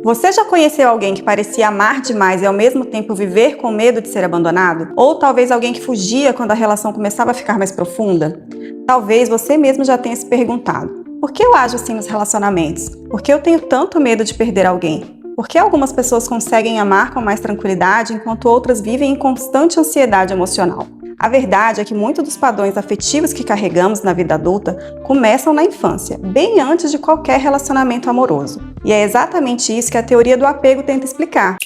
Você já conheceu alguém que parecia amar demais e ao mesmo tempo viver com medo de ser abandonado? Ou talvez alguém que fugia quando a relação começava a ficar mais profunda? Talvez você mesmo já tenha se perguntado: por que eu ajo assim nos relacionamentos? Por que eu tenho tanto medo de perder alguém? Por que algumas pessoas conseguem amar com mais tranquilidade enquanto outras vivem em constante ansiedade emocional? A verdade é que muitos dos padrões afetivos que carregamos na vida adulta começam na infância, bem antes de qualquer relacionamento amoroso. E é exatamente isso que a teoria do apego tenta explicar.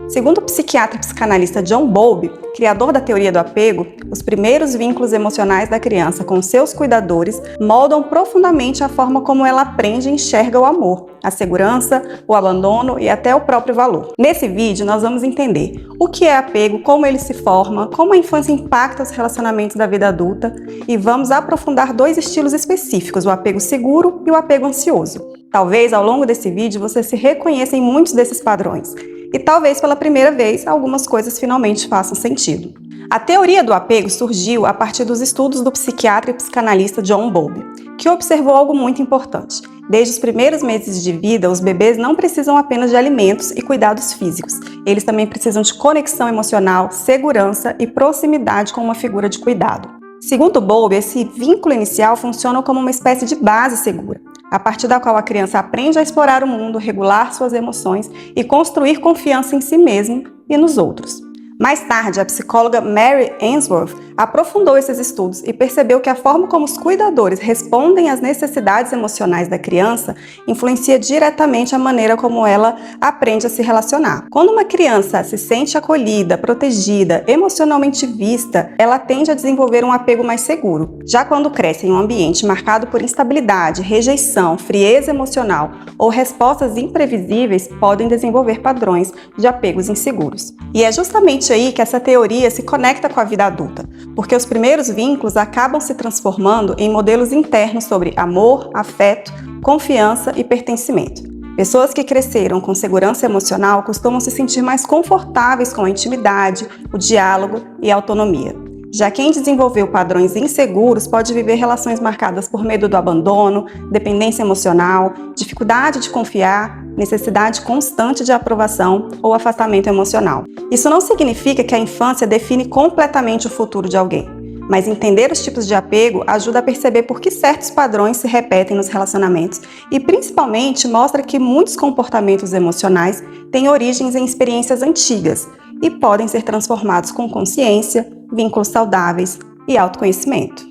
Segundo o psiquiatra e psicanalista John Bowlby, criador da teoria do apego, os primeiros vínculos emocionais da criança com seus cuidadores moldam profundamente a forma como ela aprende e enxerga o amor, a segurança, o abandono e até o próprio valor. Nesse vídeo, nós vamos entender o que é apego, como ele se forma, como a infância impacta os relacionamentos da vida adulta e vamos aprofundar dois estilos específicos, o apego seguro e o apego ansioso. Talvez, ao longo desse vídeo, você se reconheça em muitos desses padrões. E talvez pela primeira vez algumas coisas finalmente façam sentido. A teoria do apego surgiu a partir dos estudos do psiquiatra e psicanalista John Bowlby, que observou algo muito importante. Desde os primeiros meses de vida, os bebês não precisam apenas de alimentos e cuidados físicos. Eles também precisam de conexão emocional, segurança e proximidade com uma figura de cuidado. Segundo Bowlby, esse vínculo inicial funciona como uma espécie de base segura, a partir da qual a criança aprende a explorar o mundo, regular suas emoções e construir confiança em si mesmo e nos outros. Mais tarde, a psicóloga Mary Ainsworth aprofundou esses estudos e percebeu que a forma como os cuidadores respondem às necessidades emocionais da criança influencia diretamente a maneira como ela aprende a se relacionar. Quando uma criança se sente acolhida, protegida, emocionalmente vista, ela tende a desenvolver um apego mais seguro. Já quando cresce em um ambiente marcado por instabilidade, rejeição, frieza emocional ou respostas imprevisíveis, podem desenvolver padrões de apegos inseguros. E é justamente aí que essa teoria se conecta com a vida adulta, porque os primeiros vínculos acabam se transformando em modelos internos sobre amor, afeto, confiança e pertencimento. Pessoas que cresceram com segurança emocional costumam se sentir mais confortáveis com a intimidade, o diálogo e a autonomia. Já quem desenvolveu padrões inseguros pode viver relações marcadas por medo do abandono, dependência emocional, dificuldade de confiar, necessidade constante de aprovação ou afastamento emocional. Isso não significa que a infância define completamente o futuro de alguém, mas entender os tipos de apego ajuda a perceber por que certos padrões se repetem nos relacionamentos e, principalmente, mostra que muitos comportamentos emocionais têm origens em experiências antigas e podem ser transformados com consciência, vínculos saudáveis e autoconhecimento.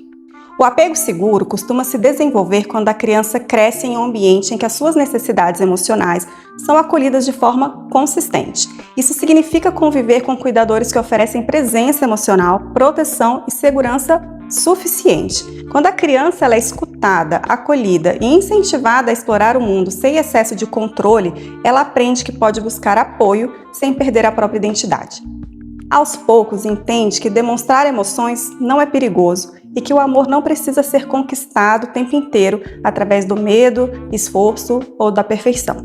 O apego seguro costuma se desenvolver quando a criança cresce em um ambiente em que as suas necessidades emocionais são acolhidas de forma consistente. Isso significa conviver com cuidadores que oferecem presença emocional, proteção e segurança suficiente. Quando a criança é escutada, acolhida e incentivada a explorar o mundo sem excesso de controle, ela aprende que pode buscar apoio sem perder a própria identidade. Aos poucos, entende que demonstrar emoções não é perigoso e que o amor não precisa ser conquistado o tempo inteiro através do medo, esforço ou da perfeição.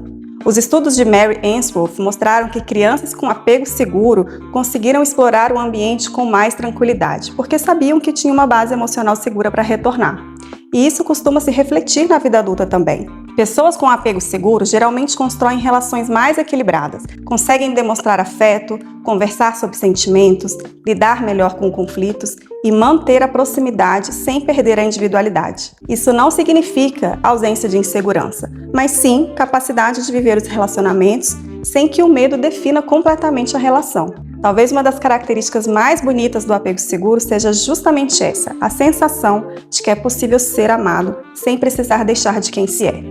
Os estudos de Mary Ainsworth mostraram que crianças com apego seguro conseguiram explorar o ambiente com mais tranquilidade, porque sabiam que tinham uma base emocional segura para retornar. E isso costuma se refletir na vida adulta também. Pessoas com apego seguro geralmente constroem relações mais equilibradas, conseguem demonstrar afeto, conversar sobre sentimentos, lidar melhor com conflitos e manter a proximidade sem perder a individualidade. Isso não significa ausência de insegurança, mas sim capacidade de viver os relacionamentos sem que o medo defina completamente a relação. Talvez uma das características mais bonitas do apego seguro seja justamente essa, a sensação de que é possível ser amado sem precisar deixar de quem se é.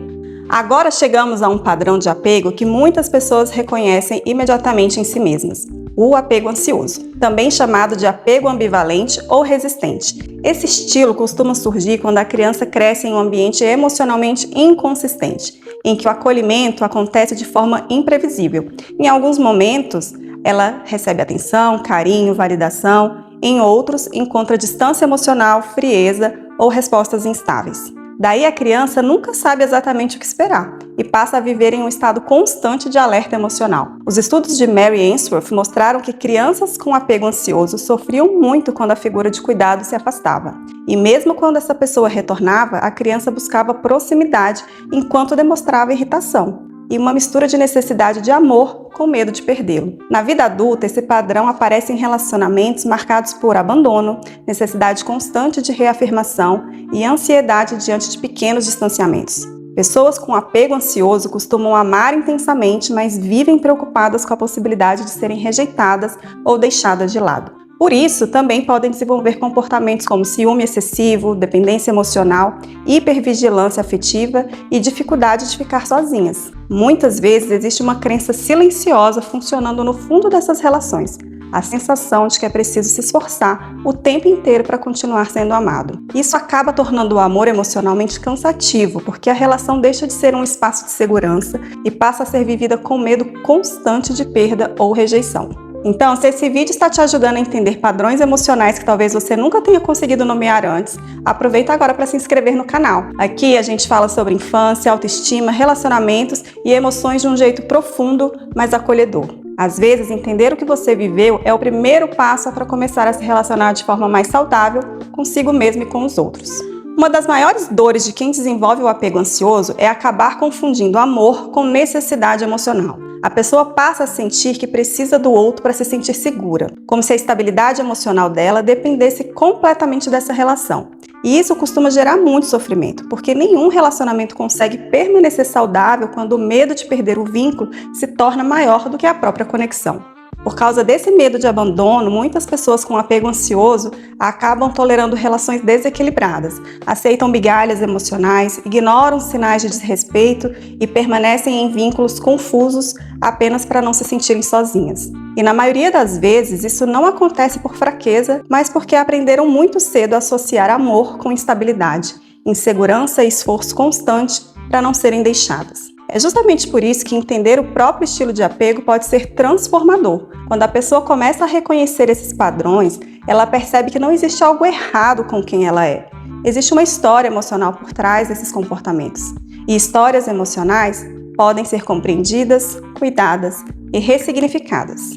Agora chegamos a um padrão de apego que muitas pessoas reconhecem imediatamente em si mesmas: o apego ansioso, também chamado de apego ambivalente ou resistente. Esse estilo costuma surgir quando a criança cresce em um ambiente emocionalmente inconsistente, em que o acolhimento acontece de forma imprevisível. Em alguns momentos, ela recebe atenção, carinho, validação. Em outros, encontra distância emocional, frieza ou respostas instáveis. Daí a criança nunca sabe exatamente o que esperar e passa a viver em um estado constante de alerta emocional. Os estudos de Mary Ainsworth mostraram que crianças com apego ansioso sofriam muito quando a figura de cuidado se afastava. E mesmo quando essa pessoa retornava, a criança buscava proximidade enquanto demonstrava irritação e uma mistura de necessidade de amor com medo de perdê-lo. Na vida adulta, esse padrão aparece em relacionamentos marcados por abandono, necessidade constante de reafirmação e ansiedade diante de pequenos distanciamentos. Pessoas com apego ansioso costumam amar intensamente, mas vivem preocupadas com a possibilidade de serem rejeitadas ou deixadas de lado. Por isso, também podem desenvolver comportamentos como ciúme excessivo, dependência emocional, hipervigilância afetiva e dificuldade de ficar sozinhas. Muitas vezes existe uma crença silenciosa funcionando no fundo dessas relações, a sensação de que é preciso se esforçar o tempo inteiro para continuar sendo amado. Isso acaba tornando o amor emocionalmente cansativo, porque a relação deixa de ser um espaço de segurança e passa a ser vivida com medo constante de perda ou rejeição. Então, se esse vídeo está te ajudando a entender padrões emocionais que talvez você nunca tenha conseguido nomear antes, aproveita agora para se inscrever no canal. Aqui a gente fala sobre infância, autoestima, relacionamentos e emoções de um jeito profundo, mas acolhedor. Às vezes, entender o que você viveu é o primeiro passo para começar a se relacionar de forma mais saudável consigo mesmo e com os outros. Uma das maiores dores de quem desenvolve o apego ansioso é acabar confundindo amor com necessidade emocional. A pessoa passa a sentir que precisa do outro para se sentir segura, como se a estabilidade emocional dela dependesse completamente dessa relação. E isso costuma gerar muito sofrimento, porque nenhum relacionamento consegue permanecer saudável quando o medo de perder o vínculo se torna maior do que a própria conexão. Por causa desse medo de abandono, muitas pessoas com apego ansioso acabam tolerando relações desequilibradas, aceitam migalhas emocionais, ignoram sinais de desrespeito e permanecem em vínculos confusos apenas para não se sentirem sozinhas. E na maioria das vezes, isso não acontece por fraqueza, mas porque aprenderam muito cedo a associar amor com instabilidade, insegurança e esforço constante para não serem deixadas. É justamente por isso que entender o próprio estilo de apego pode ser transformador. Quando a pessoa começa a reconhecer esses padrões, ela percebe que não existe algo errado com quem ela é. Existe uma história emocional por trás desses comportamentos. E histórias emocionais podem ser compreendidas, cuidadas e ressignificadas.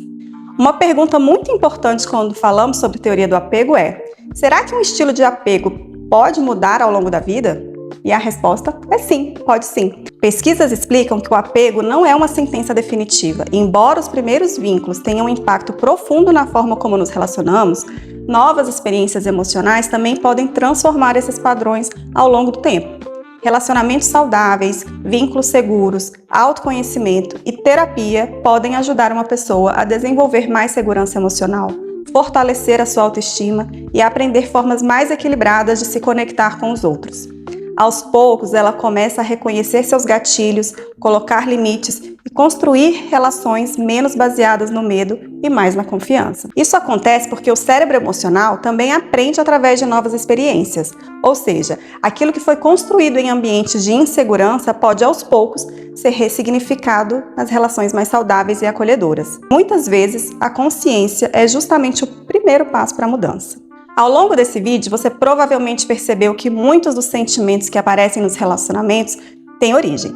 Uma pergunta muito importante quando falamos sobre teoria do apego é: será que um estilo de apego pode mudar ao longo da vida? E a resposta é sim, pode sim. Pesquisas explicam que o apego não é uma sentença definitiva. Embora os primeiros vínculos tenham um impacto profundo na forma como nos relacionamos, novas experiências emocionais também podem transformar esses padrões ao longo do tempo. Relacionamentos saudáveis, vínculos seguros, autoconhecimento e terapia podem ajudar uma pessoa a desenvolver mais segurança emocional, fortalecer a sua autoestima e aprender formas mais equilibradas de se conectar com os outros. Aos poucos, ela começa a reconhecer seus gatilhos, colocar limites e construir relações menos baseadas no medo e mais na confiança. Isso acontece porque o cérebro emocional também aprende através de novas experiências, ou seja, aquilo que foi construído em ambientes de insegurança pode, aos poucos, ser ressignificado nas relações mais saudáveis e acolhedoras. Muitas vezes, a consciência é justamente o primeiro passo para a mudança. Ao longo desse vídeo, você provavelmente percebeu que muitos dos sentimentos que aparecem nos relacionamentos têm origem.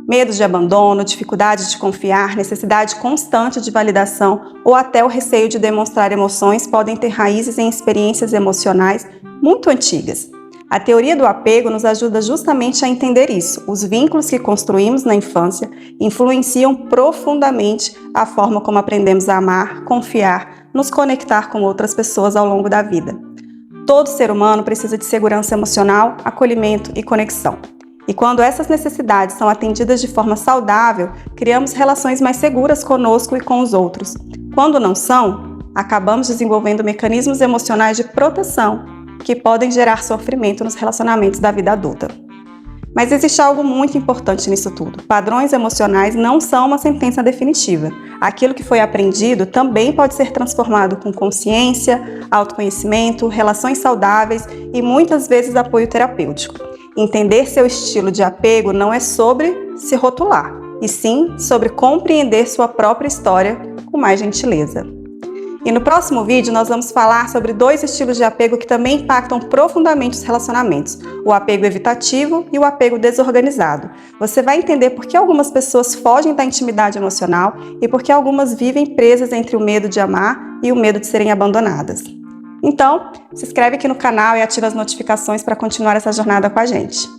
Medos de abandono, dificuldade de confiar, necessidade constante de validação ou até o receio de demonstrar emoções podem ter raízes em experiências emocionais muito antigas. A teoria do apego nos ajuda justamente a entender isso. Os vínculos que construímos na infância influenciam profundamente a forma como aprendemos a amar, confiar, nos conectar com outras pessoas ao longo da vida. Todo ser humano precisa de segurança emocional, acolhimento e conexão. E quando essas necessidades são atendidas de forma saudável, criamos relações mais seguras conosco e com os outros. Quando não são, acabamos desenvolvendo mecanismos emocionais de proteção que podem gerar sofrimento nos relacionamentos da vida adulta. Mas existe algo muito importante nisso tudo. Padrões emocionais não são uma sentença definitiva. Aquilo que foi aprendido também pode ser transformado com consciência, autoconhecimento, relações saudáveis e muitas vezes apoio terapêutico. Entender seu estilo de apego não é sobre se rotular, e sim sobre compreender sua própria história com mais gentileza. E no próximo vídeo nós vamos falar sobre 2 estilos de apego que também impactam profundamente os relacionamentos, o apego evitativo e o apego desorganizado. Você vai entender por que algumas pessoas fogem da intimidade emocional e por que algumas vivem presas entre o medo de amar e o medo de serem abandonadas. Então, se inscreve aqui no canal e ativa as notificações para continuar essa jornada com a gente.